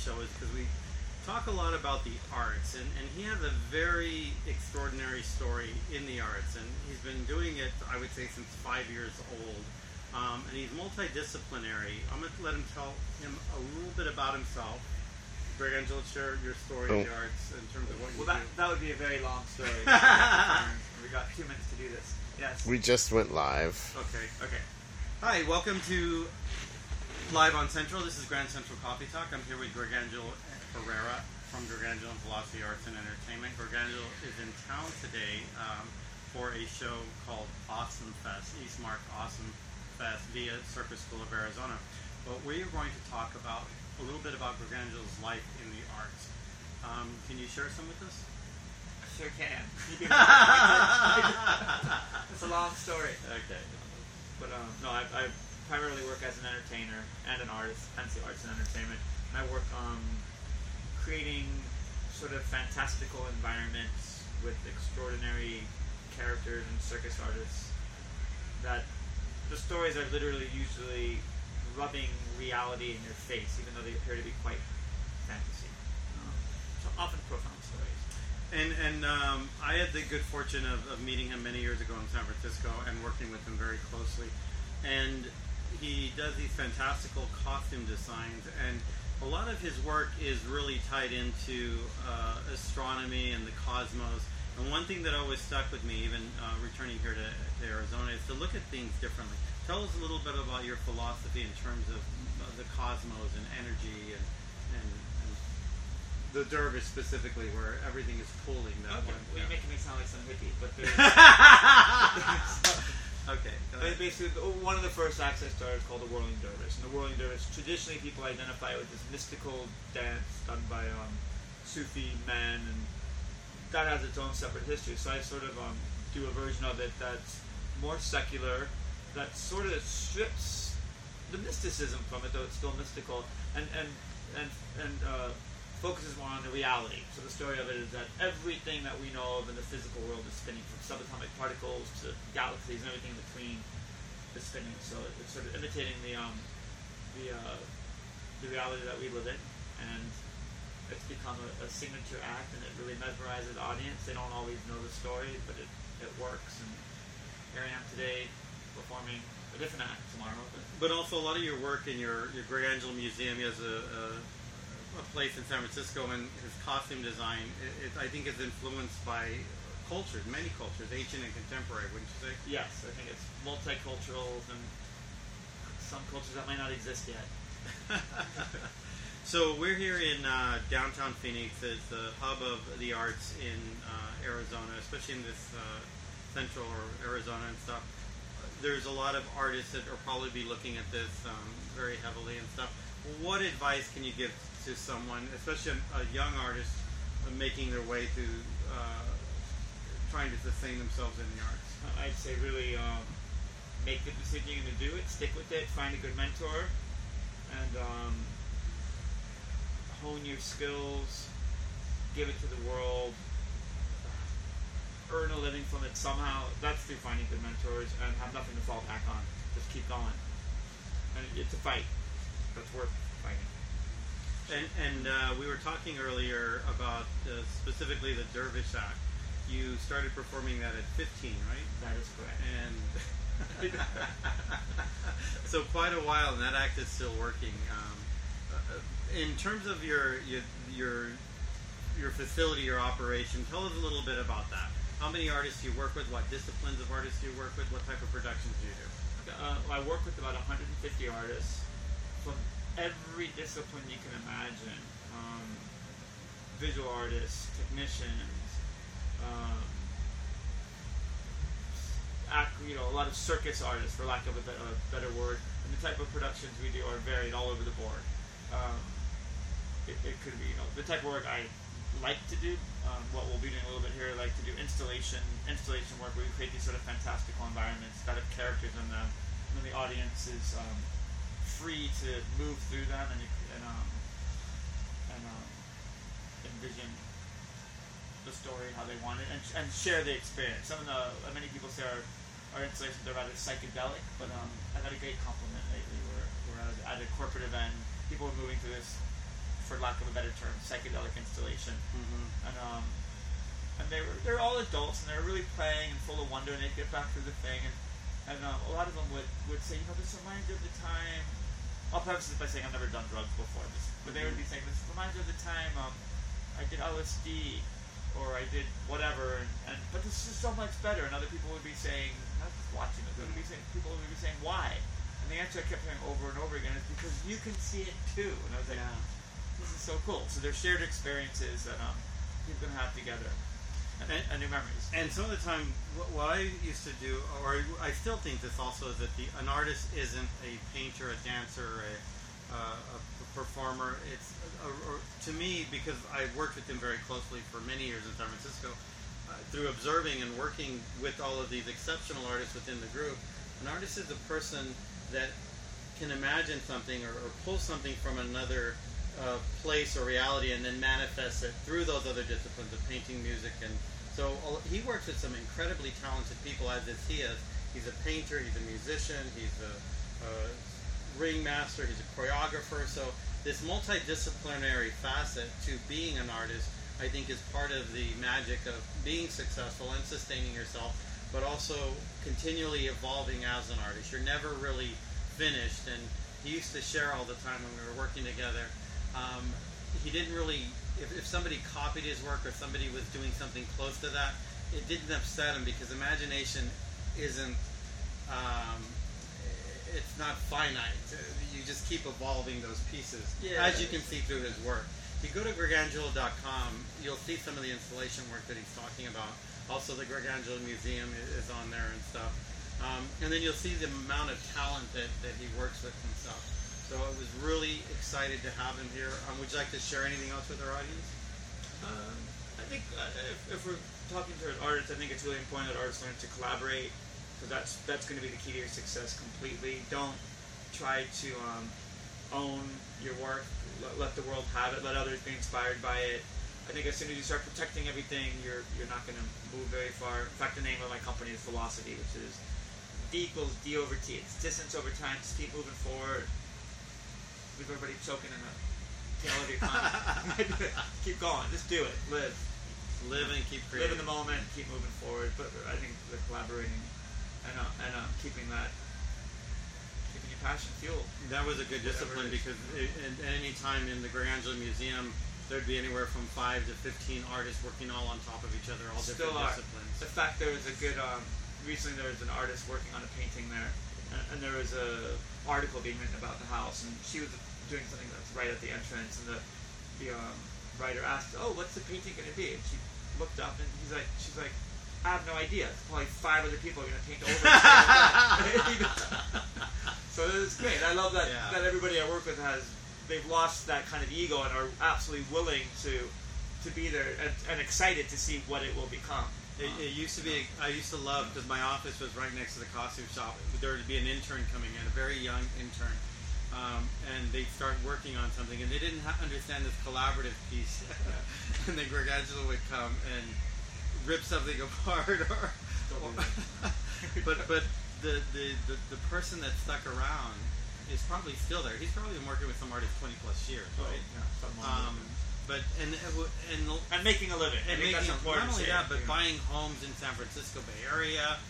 show is because we talk a lot about the arts, and he has a very extraordinary story in the arts, and he's been doing it, I would say, since 5 years old. And he's multidisciplinary. I'm going to let him tell him a little bit about himself. Greg Angelo, share your story in the arts in terms of what you do. That would be a very long story. We got 2 minutes to do this. Yes. We just went live. Okay. Hi, welcome to Live on Central. This is Grand Central Coffee Talk. I'm here with Greg Angelo Herrera from Greg Angelo and Philosophy, Arts and Entertainment. Greg Angelo is in town today for a show called Awesome Fest, Eastmark Awesome Fest via Circus School of Arizona. But we are going to talk about a little bit about Greg Angelo's life in the arts. Can you share some with us? Sure can. It's a long story. Okay. But no, I primarily work as an entertainer and an artist, hence the arts and entertainment. And I work on creating sort of fantastical environments with extraordinary characters and circus artists that the stories are literally usually rubbing reality in your face, even though they appear to be quite fantasy. So often profound stories. And I had the good fortune of meeting him many years ago in San Francisco and working with him very closely. And he does these fantastical costume designs, and a lot of his work is really tied into astronomy and the cosmos. And one thing that always stuck with me, even returning here to Arizona, is to look at things differently. Tell us a little bit about your philosophy in terms of the cosmos and energy and the dervish specifically, where everything is pulling that one. Well, you're making me sound like some hippie, but there's... Okay. Basically, one of the first acts I started is called the Whirling Dervish. And the Whirling Dervish, traditionally people identify with this mystical dance done by Sufi men, and that has its own separate history. So I sort of do a version of it that's more secular, that sort of strips the mysticism from it, though it's still mystical, and focuses more on the reality. So the story of it is that everything that we know of in the physical world is spinning, from subatomic particles to galaxies and everything in between is spinning. So it's sort of imitating the reality that we live in, and it's become a signature act, and it really mesmerizes the audience. They don't always know the story, but it works. And here I am today performing a different act tomorrow. But also a lot of your work in your Greg Angelo Museum, he has a place in San Francisco, and his costume design, I think, is influenced by cultures, many cultures, ancient and contemporary, wouldn't you say? Yes, I think it's multicultural, and some cultures that might not exist yet. So we're here in downtown Phoenix. It's the hub of the arts in Arizona, especially in this central or Arizona and stuff. There's a lot of artists that will probably be looking at this very heavily and stuff. What advice can you give to someone, especially a young artist, making their way through trying to sustain themselves in the arts? I'd say really make the decision you're going to do it, stick with it, find a good mentor, and hone your skills, give it to the world, earn a living from it somehow. That's through finding good mentors, and have nothing to fall back on. Just keep going. And it's a fight that's worth fighting. And we were talking earlier about specifically the Dervish Act. You started performing that at 15, right? That is correct. And so quite a while, and that act is still working. In terms of your facility, your operation, tell us a little bit about that. How many artists do you work with? What disciplines of artists do you work with? What type of productions do you do? I work with about 150 artists from every discipline you can imagine. Visual artists, technicians, a lot of circus artists, for lack of a better word. And the type of productions we do are varied all over the board. It could be, the type of work I like to do, what we'll be doing a little bit here, I like to do installation work where we create these sort of fantastical environments that have characters in them, and then the audience is free to move through them and envision the story how they want it, and share the experience. Many people say our installations are rather psychedelic, but I've had a great compliment lately where at a corporate event, people are moving through this for lack of a better term, psychedelic installation. Mm-hmm. And they're all adults, and they're really playing and full of wonder, and they get back through the thing, and a lot of them would say, this reminds me of the time. I'll preface this by saying I've never done drugs before, but they would be saying, this reminds me of the time I did LSD, or I did whatever, but this is so much better. And other people would be saying, not just watching it, people would be saying, why? And the answer I kept hearing over and over again is because you can see it too. And I was like, this is so cool. So they're shared experiences that people can have together. And new memories. And some of the time, what I used to do, or I still think this also, is that an artist isn't a painter, a dancer, a performer. It's to me, because I worked with him very closely for many years in San Francisco, through observing and working with all of these exceptional artists within the group. An artist is a person that can imagine something or pull something from another place or reality and then manifest it through those other disciplines of painting, music, and so he works with some incredibly talented people, as is he is. He's a painter, he's a musician, he's a ringmaster, he's a choreographer. So this multidisciplinary facet to being an artist, I think, is part of the magic of being successful and sustaining yourself, but also continually evolving as an artist. You're never really finished. And he used to share all the time when we were working together. He didn't really, if somebody copied his work or somebody was doing something close to that, it didn't upset him because imagination isn't, it's not finite. You just keep evolving those pieces, as you can see through his work. If you go to gregangelo.com, you'll see some of the installation work that he's talking about. Also, the Greg Angelo Museum is on there and stuff. And then you'll see the amount of talent that he works with himself. So I was really excited to have him here. Would you like to share anything else with our audience? I think if we're talking to artists, I think it's really important that artists learn to collaborate. So that's going to be the key to your success completely. Don't try to own your work. Let the world have it. Let others be inspired by it. I think as soon as you start protecting everything, you're not going to move very far. In fact, the name of my company is Velocity, which is D equals D over T. It's distance over time. Just keep moving forward. Leave everybody choking in the tail of your tongue. Keep going. Just do it. Live and keep creating. Live in the moment. Keep moving forward. But I think the collaborating and keeping your passion fueled. That was a good discipline because at any time in the Greg Angelo Museum, there'd be anywhere from 5 to 15 artists working all on top of each other, all different disciplines. In fact, there was a good. Recently, there was an artist working on a painting there, and there was a article being written about the house, and she was doing something that's right at the entrance, and the writer asked, "Oh, what's the painting going to be?" And she looked up, and she's like, "I have no idea. Probably 5 other people are going to paint over it." So it's great. I love that that everybody I work with they've lost that kind of ego and are absolutely willing to be there and excited to see what it will become. It used to be, I used to love, because my office was right next to the costume shop, there would be an intern coming in, a very young intern, and they'd start working on something, and they didn't understand this collaborative piece, and then Greg Angelo would come and rip something apart, but the person that stuck around is probably still there. He's probably been working with some artists 20 plus years, right? But and making a living. And making, not only that, but buying homes in San Francisco Bay Area,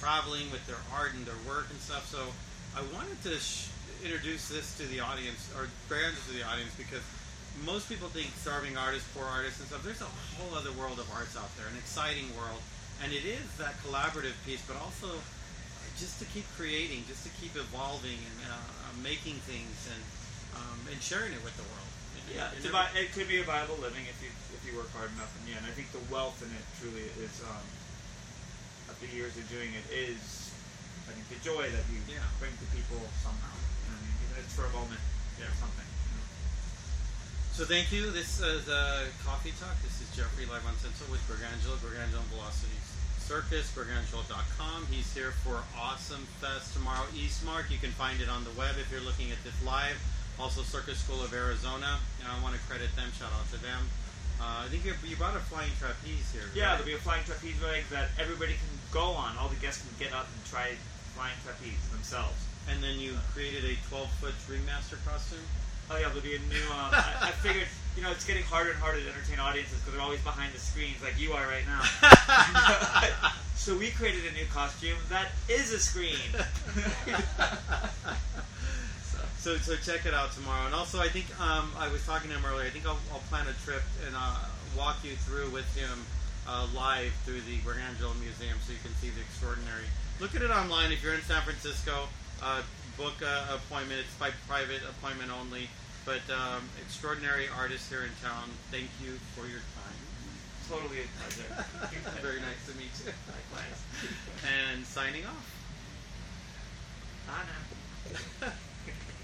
traveling with their art and their work and stuff. So I wanted to introduce this to the audience, or brand this to the audience, because most people think starving artists, poor artists and stuff. There's a whole other world of arts out there, an exciting world. And it is that collaborative piece, but also just to keep creating, just to keep evolving and making things and sharing it with the world. Yeah, it could be a viable living if you work hard enough, and I think the wealth in it truly is. After years of doing it, is I think the joy that you bring to people somehow. Even if it's for a moment, something. So thank you. This is Coffee Talk. This is Jeffrey live on Central with Greg Angelo and Velocity Circus. GregAngelo.com. He's here for Awesome Fest tomorrow, Eastmark. You can find it on the web if you're looking at this live. Also, Circus School of Arizona. I want to credit them. Shout out to them. I think you brought a flying trapeze here. Yeah, there'll be a flying trapeze rig that everybody can go on. All the guests can get up and try flying trapeze themselves. And then you created a 12-foot ringmaster costume? Oh yeah, there'll be a new. I figured, it's getting harder and harder to entertain audiences because they're always behind the screens, like you are right now. So we created a new costume that is a screen. So check it out tomorrow. And also, I think I was talking to him earlier. I think I'll plan a trip and walk you through with him live through the Grangelo Museum, so you can see the extraordinary. Look at it online if you're in San Francisco. Book an appointment. It's by private appointment only. But extraordinary artists here in town. Thank you for your time. Totally a pleasure. Very nice to meet you. Likewise. And signing off. Bye now.